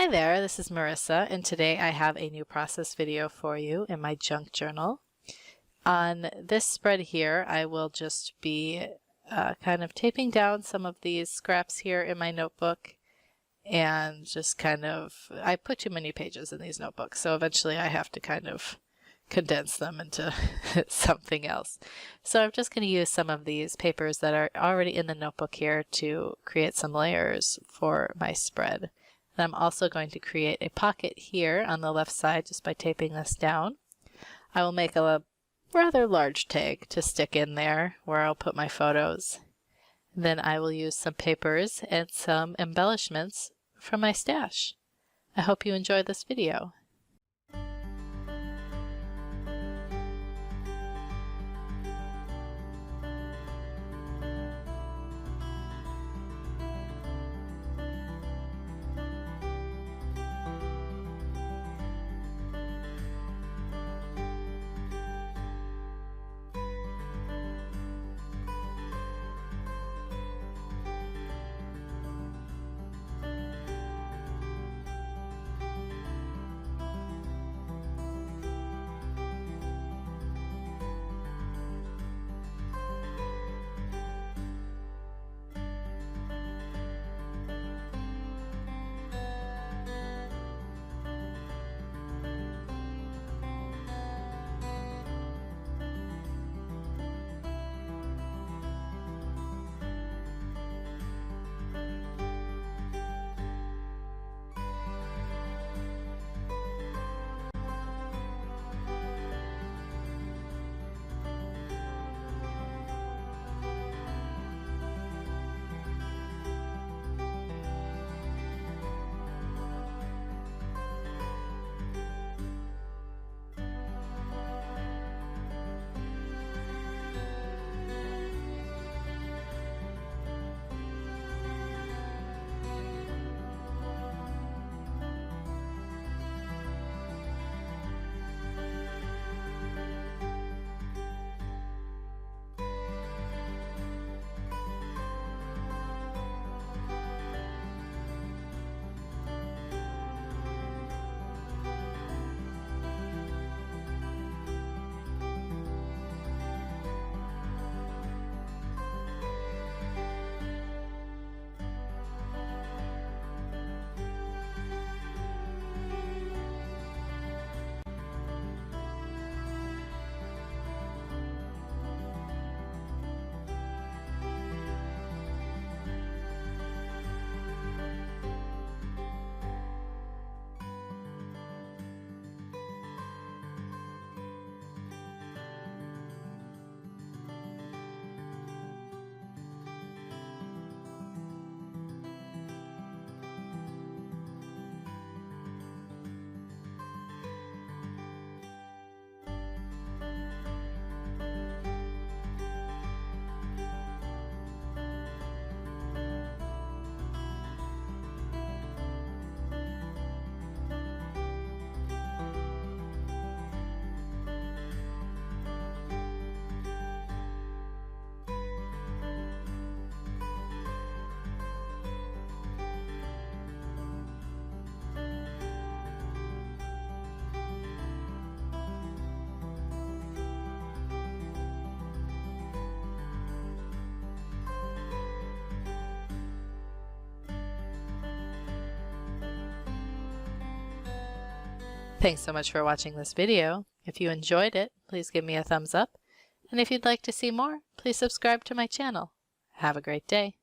Hi there, this is Marissa, and today I have a new process video for you in my junk journal. On this spread here, I will just be kind of taping down some of these scraps here in my notebook and just I put too many pages in these notebooks, so eventually I have to kind of condense them into something else. So I'm just going to use some of these papers that are already in the notebook here to create some layers for my spread. And I'm also going to create a pocket here on the left side just by taping this down. I will make a rather large tag to stick in there where I'll put my photos. Then I will use some papers and some embellishments from my stash. I hope you enjoy this video. Thanks so much for watching this video. If you enjoyed it, please give me a thumbs up. And if you'd like to see more, please subscribe to my channel. Have a great day.